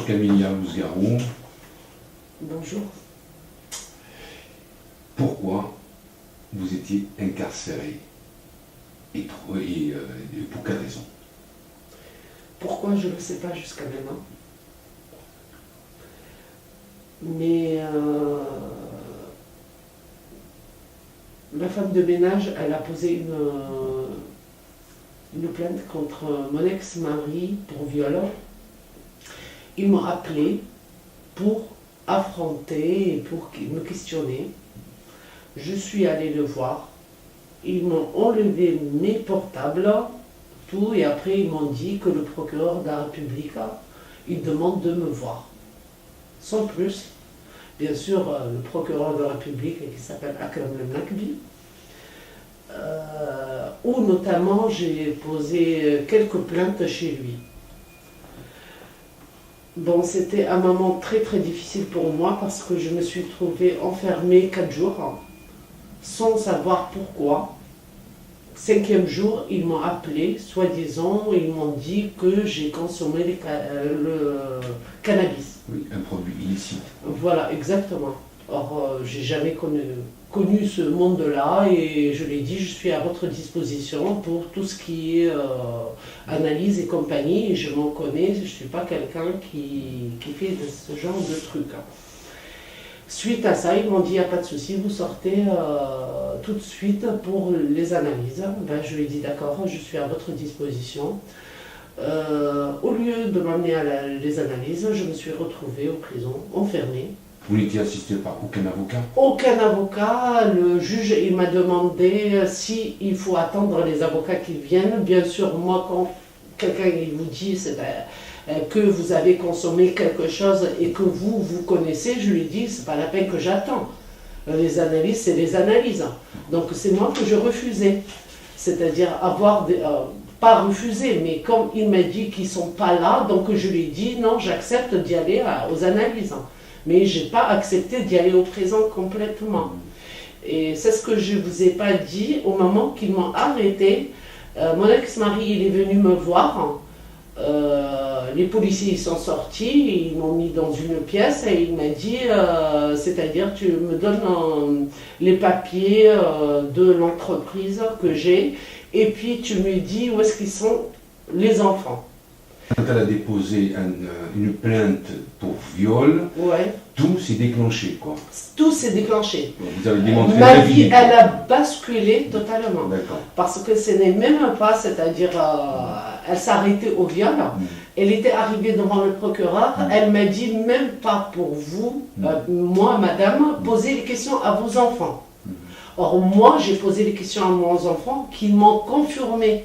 Bonjour Camilla Bousgarou. Bonjour. Pourquoi vous étiez incarcéré et pour quelle raison? Pourquoi, je ne le sais pas jusqu'à maintenant. Mais ma femme de ménage, elle a posé une plainte contre mon ex-mari pour viol. Ils m'ont appelé pour affronter et pour me questionner. Je suis allée le voir. Ils m'ont enlevé mes portables, tout, et après ils m'ont dit que le procureur de la République, il demande de me voir. Sans plus. Bien sûr, le procureur de la République, qui s'appelle Akram El-Nakbi, où notamment j'ai posé quelques plaintes chez lui. Bon, c'était un moment très très difficile pour moi parce que je me suis trouvée enfermée 4 jours sans savoir pourquoi. 5e jour, ils m'ont appelé, soi-disant, ils m'ont dit que j'ai consommé le cannabis. Oui, un produit illicite. Voilà, exactement. Or, j'ai jamais connu ce monde-là et je l'ai dit, je suis à votre disposition pour tout ce qui est analyse et compagnie. Et je m'en connais, je ne suis pas quelqu'un qui fait de ce genre de trucs. Suite à ça, ils m'ont dit, il n'y a pas de souci, vous sortez tout de suite pour les analyses. Ben, je lui ai dit, d'accord, je suis à votre disposition. Au lieu de m'amener à les analyses, je me suis retrouvée en prison, enfermée. Vous n'étiez assisté par aucun avocat? Aucun avocat. Le juge, il m'a demandé s'il faut attendre les avocats qui viennent. Bien sûr, moi, quand quelqu'un vous dit que vous avez consommé quelque chose et que vous connaissez, je lui dis, c'est pas la peine que j'attends. Les analyses, c'est les analyses. Donc c'est moi que je refusais. C'est-à-dire pas refusé, mais comme il m'a dit qu'ils ne sont pas là, donc je lui ai dit, non, j'accepte d'y aller aux analyses. Mais je n'ai pas accepté d'y aller au présent complètement. Et c'est ce que je ne vous ai pas dit au moment qu'ils m'ont arrêté. Mon ex-mari, il est venu me voir. Les policiers ils sont sortis, ils m'ont mis dans une pièce et il m'a dit, c'est-à-dire tu me donnes les papiers de l'entreprise que j'ai et puis tu me dis où est-ce qu'ils sont les enfants. Quand elle a déposé une plainte pour viol, ouais. Tout s'est déclenché, quoi. Tout s'est déclenché. Vous avez démontré ma vie, elle a basculé totalement. Parce que ce n'est même pas, c'est-à-dire, elle s'arrêtait au viol. Elle était arrivée devant le procureur. Elle m'a dit, même pas pour vous, moi, madame, posez les questions à vos enfants. Or, moi, j'ai posé les questions à mes enfants qui m'ont confirmé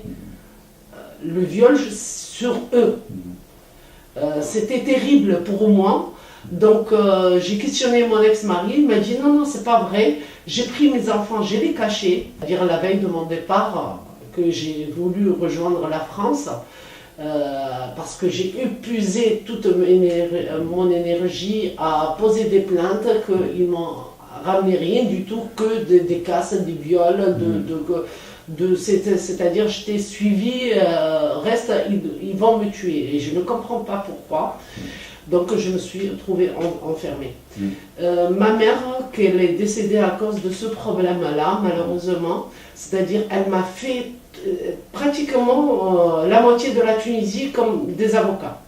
le viol sur eux. C'était terrible pour moi. Donc j'ai questionné mon ex-mari, il m'a dit non, c'est pas vrai. J'ai pris mes enfants, j'ai les cachés. C'est-à-dire la veille de mon départ, que j'ai voulu rejoindre la France, parce que j'ai épuisé toute mon énergie à poser des plaintes, qu'ils m'ont ramené rien du tout que des casses, des viols, c'est-à-dire je t'ai suivi, reste, ils vont me tuer. Et je ne comprends pas pourquoi. Donc je me suis retrouvée enfermée. Ma mère, qu'elle est décédée à cause de ce problème-là, malheureusement, c'est-à-dire elle m'a fait pratiquement la moitié de la Tunisie comme des avocats.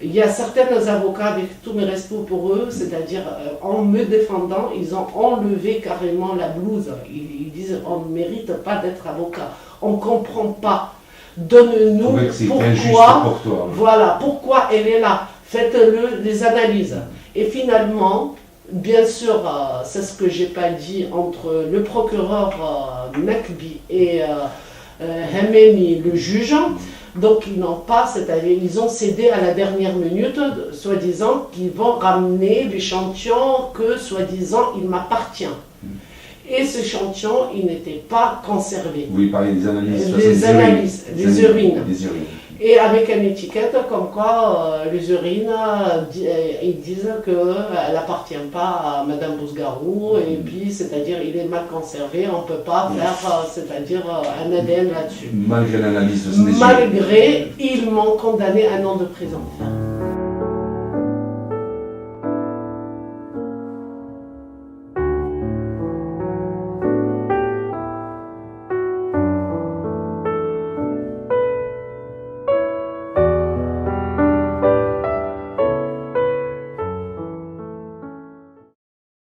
Il y a certains avocats, avec tous mes respects pour eux, c'est-à-dire en me défendant, ils ont enlevé carrément la blouse. Ils disent on ne mérite pas d'être avocat, on ne comprend pas. Donne-nous pourquoi, voilà, pourquoi elle est là. Faites-le les analyses. Et finalement, bien sûr, c'est ce que j'ai pas dit entre le procureur Nakbi et Hamemi, le juge. Donc ils n'ont pas, c'est-à-dire ils ont cédé à la dernière minute, soi-disant qu'ils vont ramener l'échantillon que soi-disant il m'appartient. Et ce échantillon, il n'était pas conservé. Vous parlez des analyses, des urines. Et avec une étiquette comme quoi les urines, ils disent qu'elle n'appartient pas à Madame Bousgarou, et puis c'est-à-dire il est mal conservé, on ne peut pas faire c'est-à-dire un ADN là-dessus. Malgré l'analyse de ce Malgré, ils m'ont condamné à 1 an de prison.